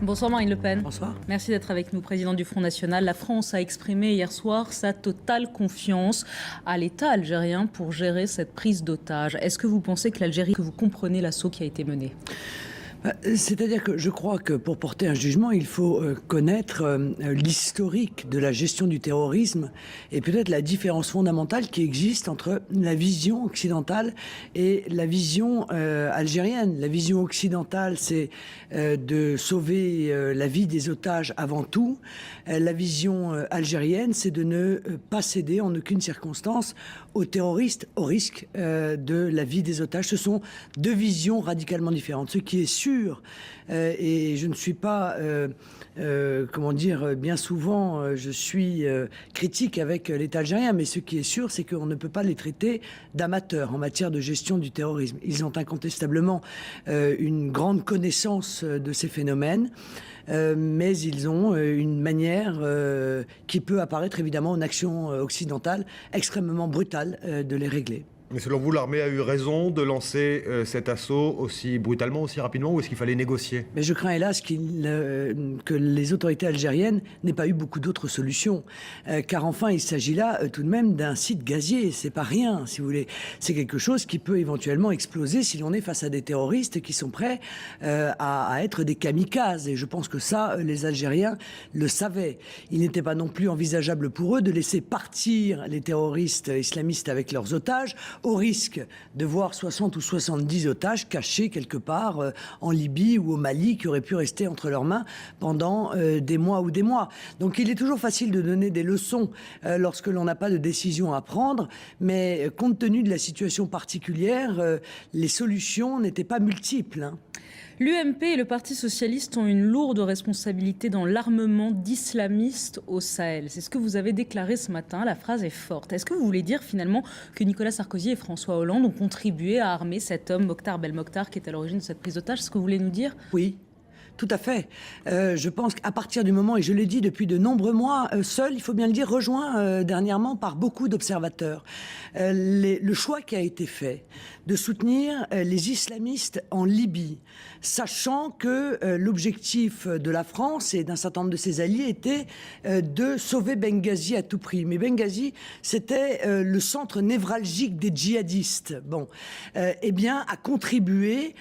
Bonsoir Marine Le Pen. Bonsoir. Merci d'être avec nous, président du Front National. La France a exprimé hier soir sa totale confiance à l'État algérien pour gérer cette prise d'otage. Est-ce que vous pensez que l'Algérie, que vous comprenez l'assaut qui a été mené ? C'est-à-dire que je crois que pour porter un jugement, il faut connaître l'historique de la gestion du terrorisme et peut-être la différence fondamentale qui existe entre la vision occidentale et la vision algérienne. La vision occidentale, c'est de sauver la vie des otages avant tout. La vision algérienne, c'est de ne pas céder en aucune circonstance aux terroristes au risque de la vie des otages. Ce sont deux visions radicalement différentes. Ce qui est sûr, et je ne suis pas, bien souvent, je suis critique avec l'État algérien, mais ce qui est sûr, c'est qu'on ne peut pas les traiter d'amateurs en matière de gestion du terrorisme. Ils ont incontestablement une grande connaissance de ces phénomènes. Mais ils ont une manière qui peut apparaître évidemment en action occidentale extrêmement brutale de les régler. Mais selon vous, l'armée a eu raison de lancer cet assaut aussi brutalement, aussi rapidement, ou est-ce qu'il fallait négocier ? Mais je crains hélas que les autorités algériennes n'aient pas eu beaucoup d'autres solutions. Car enfin, il s'agit là tout de même d'un site gazier. C'est pas rien, si vous voulez. C'est quelque chose qui peut éventuellement exploser si l'on est face à des terroristes qui sont prêts à être des kamikazes. Et je pense que ça, les Algériens le savaient. Il n'était pas non plus envisageable pour eux de laisser partir les terroristes islamistes avec leurs otages, au risque de voir 60 ou 70 otages cachés quelque part en Libye ou au Mali qui auraient pu rester entre leurs mains pendant des mois ou des mois. Donc il est toujours facile de donner des leçons lorsque l'on n'a pas de décision à prendre, mais compte tenu de la situation particulière, les solutions n'étaient pas multiples, hein. L'UMP et le Parti socialiste ont une lourde responsabilité dans l'armement d'islamistes au Sahel. C'est ce que vous avez déclaré ce matin. La phrase est forte. Est-ce que vous voulez dire finalement que Nicolas Sarkozy et François Hollande ont contribué à armer cet homme, Mokhtar Belmokhtar, qui est à l'origine de cette prise d'otage ? C'est ce que vous voulez nous dire ? Oui. Tout à fait. Je pense qu'à partir du moment, et je l'ai dit depuis de nombreux mois, seul, il faut bien le dire, rejoint dernièrement par beaucoup d'observateurs, le choix qui a été fait de soutenir les islamistes en Libye, sachant que l'objectif de la France et d'un certain nombre de ses alliés était de sauver Benghazi à tout prix. Mais Benghazi, c'était le centre névralgique des djihadistes. Eh bien, a contribué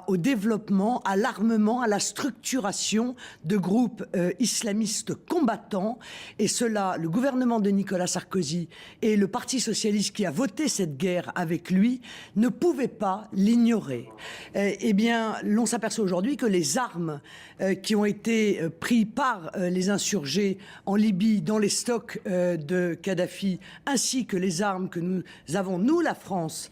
au développement, à l'armement, à la structuration de groupes islamistes combattants. Et cela, le gouvernement de Nicolas Sarkozy et le Parti socialiste qui a voté cette guerre avec lui ne pouvaient pas l'ignorer. Eh bien, l'on s'aperçoit aujourd'hui que les armes qui ont été prises par les insurgés en Libye dans les stocks de Kadhafi, ainsi que les armes que nous avons, nous, la France,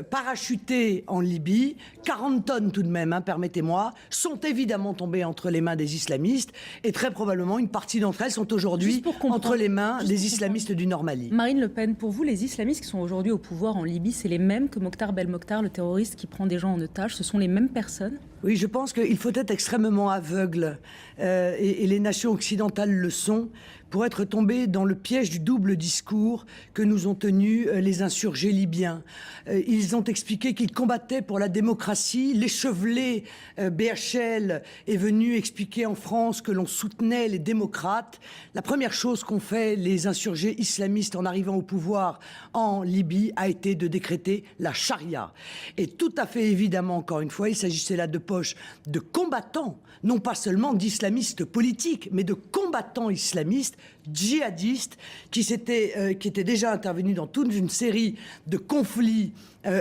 parachutées en Libye, 40 tonnes tout de même, permettez-moi, sont évidemment tombées entre les mains des islamistes et très probablement une partie d'entre elles sont aujourd'hui entre les mains des islamistes du Nord Mali. Marine Le Pen, pour vous, les islamistes qui sont aujourd'hui au pouvoir en Libye, c'est les mêmes que Mokhtar Belmokhtar, le terroriste qui prend des gens en otage? Ce sont les mêmes personnes? Oui, je pense qu'il faut être extrêmement aveugle, et les nations occidentales le sont, pour être tombées dans le piège du double discours que nous ont tenu les insurgés libyens. Ils ont expliqué qu'ils combattaient pour la démocratie. L'échevelé BHL est venu expliquer en France que l'on soutenait les démocrates. La première chose qu'ont fait les insurgés islamistes en arrivant au pouvoir en Libye a été de décréter la charia. Et tout à fait évidemment, encore une fois, il s'agissait là de poches de combattants, non pas seulement d'islamistes politiques, mais de combattants islamistes, djihadistes, qui étaient déjà intervenus dans toute une série de conflits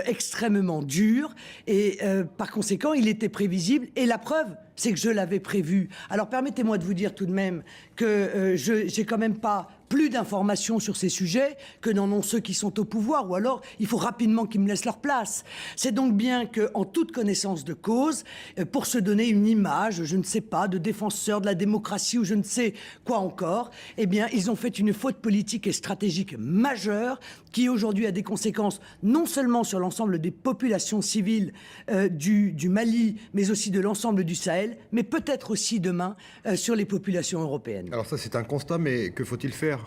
extrêmement durs. Et par conséquent, il était prévisible. Et la preuve, c'est que je l'avais prévu. Alors permettez-moi de vous dire tout de même que j'ai quand même pas plus d'informations sur ces sujets que n'en ont ceux qui sont au pouvoir, ou alors il faut rapidement qu'ils me laissent leur place. C'est donc bien qu'en toute connaissance de cause, pour se donner une image, je ne sais pas, de défenseur de la démocratie ou je ne sais quoi encore, eh bien, ils ont fait une faute politique et stratégique majeure qui aujourd'hui a des conséquences non seulement sur l'ensemble des populations civiles du Mali, mais aussi de l'ensemble du Sahel, mais peut-être aussi demain sur les populations européennes. Alors ça, c'est un constat, mais que faut-il faire ?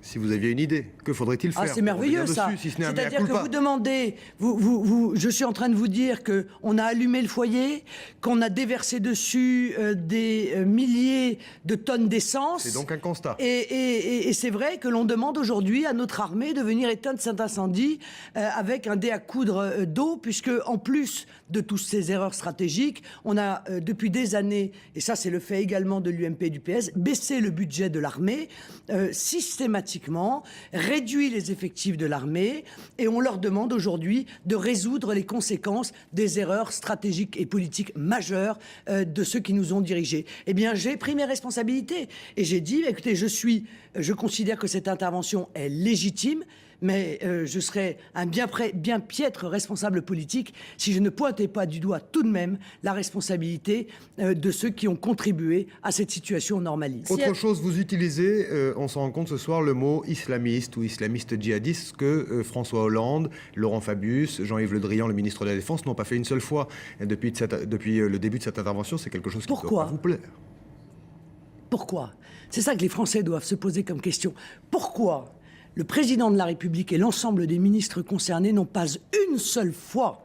si vous aviez une idée. Que faudrait-il faire? Ah, c'est merveilleux ça. Dessus, si ce n'est un mea C'est-à-dire que culpa. vous demandez, je suis en train de vous dire qu'on a allumé le foyer, qu'on a déversé dessus des milliers de tonnes d'essence. C'est donc un constat. Et c'est vrai que l'on demande aujourd'hui à notre armée de venir éteindre cet incendie avec un dé à coudre d'eau, puisque en plus de toutes ces erreurs stratégiques, on a depuis des années, et ça c'est le fait également de l'UMP et du PS, baissé le budget de l'armée systématiquement, réduit les effectifs de l'armée, et on leur demande aujourd'hui de résoudre les conséquences des erreurs stratégiques et politiques majeures de ceux qui nous ont dirigés. Eh bien, j'ai pris mes responsabilités et j'ai dit, écoutez, je considère que cette intervention est légitime, mais je serais un bien piètre responsable politique si je ne pointais pas du doigt tout de même la responsabilité de ceux qui ont contribué à cette situation normaliste. Autre chose, vous utilisez, on s'en rend compte ce soir, le mot islamiste ou islamiste djihadiste, ce que François Hollande, Laurent Fabius, Jean-Yves Le Drian, le ministre de la Défense, n'ont pas fait une seule fois depuis le début de cette intervention. C'est quelque chose qui ne doit pas vous plaire. Pourquoi? C'est ça que les Français doivent se poser comme question. Pourquoi le président de la République et l'ensemble des ministres concernés n'ont pas une seule fois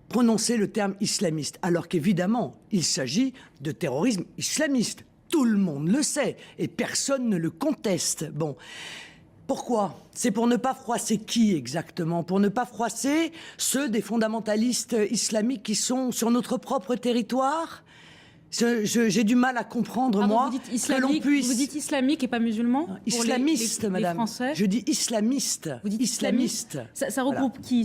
prononcé le terme islamiste, alors qu'évidemment, il s'agit de terrorisme islamiste. Tout le monde le sait et personne ne le conteste. Bon. Pourquoi? C'est pour ne pas froisser qui exactement? Pour ne pas froisser ceux des fondamentalistes islamiques qui sont sur notre propre territoire? J'ai du mal à comprendre, Pardon, moi, vous dites que islamique, l'on puisse... Vous dites islamique et pas musulman? Islamiste, les madame. Français. Je dis islamiste. Vous dites islamiste. Ça regroupe qui,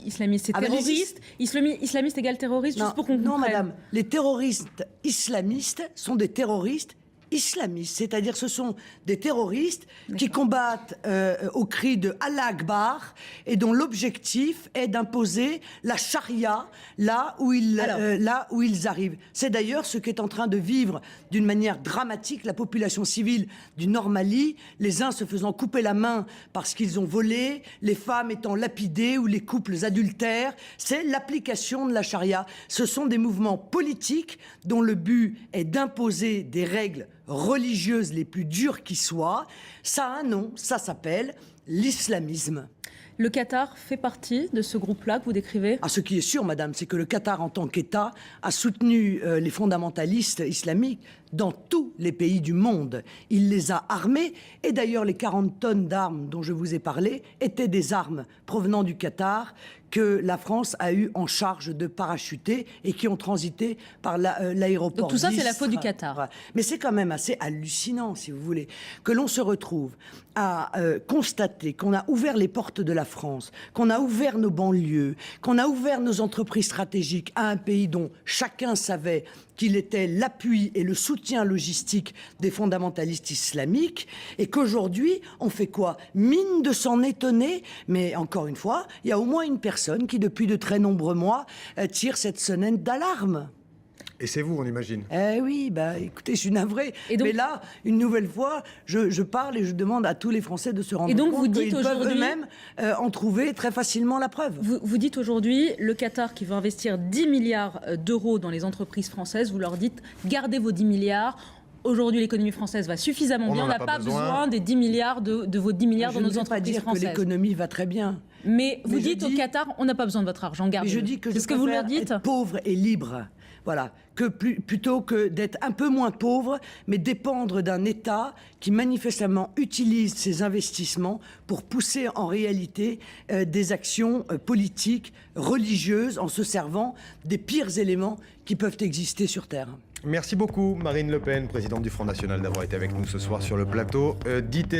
islamiste? C'est Ah ben, terroriste? Islamiste égale terroriste, juste pour qu'on comprenne. Non, madame. Les terroristes islamistes sont des terroristes islamistes, c'est-à-dire ce sont des terroristes qui combattent au cri de Allah Akbar et dont l'objectif est d'imposer la charia là où ils arrivent. C'est d'ailleurs ce qu'est en train de vivre d'une manière dramatique la population civile du Nord Mali, les uns se faisant couper la main parce qu'ils ont volé, les femmes étant lapidées ou les couples adultères. C'est l'application de la charia. Ce sont des mouvements politiques dont le but est d'imposer des règles religieuses les plus dures qui soient. Ça a un nom, ça s'appelle l'islamisme. Le Qatar fait partie de ce groupe-là que vous décrivez? Ce qui est sûr, madame, c'est que le Qatar, en tant qu'État, a soutenu les fondamentalistes islamiques dans tous les pays du monde. Il les a armés, et d'ailleurs les 40 tonnes d'armes dont je vous ai parlé étaient des armes provenant du Qatar que la France a eu en charge de parachuter et qui ont transité par l'aéroport. Donc tout ça, c'est la d'Istres. faute du Qatar. Ouais. Mais c'est quand même assez hallucinant, si vous voulez, que l'on se retrouve à constater qu'on a ouvert les portes de la France, qu'on a ouvert nos banlieues, qu'on a ouvert nos entreprises stratégiques à un pays dont chacun savait qu'il était l'appui et le soutien logistique des fondamentalistes islamiques, et qu'aujourd'hui, on fait quoi? Mine de s'en étonner, mais encore une fois, il y a au moins une personne qui, depuis de très nombreux mois, tire cette sonnette d'alarme. Et c'est vous, on imagine. Eh oui, écoutez, je suis navrée. Et donc, mais là, une nouvelle fois, je parle et je demande à tous les Français de se rendre Et donc, compte vous dites qu'ils peuvent aujourd'hui- eux-mêmes en trouver très facilement la preuve. Vous dites aujourd'hui, le Qatar qui veut investir 10 milliards d'euros dans les entreprises françaises, vous leur dites, gardez vos 10 milliards. Aujourd'hui, l'économie française va suffisamment bien. On n'a pas besoin des 10 milliards de vos 10 milliards dans nos entreprises françaises. Je ne vais pas dire françaises. que l'économie va très bien. Mais vous Mais je dites au dis- Qatar, on n'a pas besoin de votre argent, gardez-le. Mais je dis que C'est je ce que vous leur préfère dites. être pauvre et libre. Voilà, plutôt que d'être un peu moins pauvre, mais dépendre d'un État qui manifestement utilise ses investissements pour pousser en réalité des actions politiques, religieuses, en se servant des pires éléments qui peuvent exister sur Terre. Merci beaucoup, Marine Le Pen, présidente du Front National, d'avoir été avec nous ce soir sur le plateau d'IT.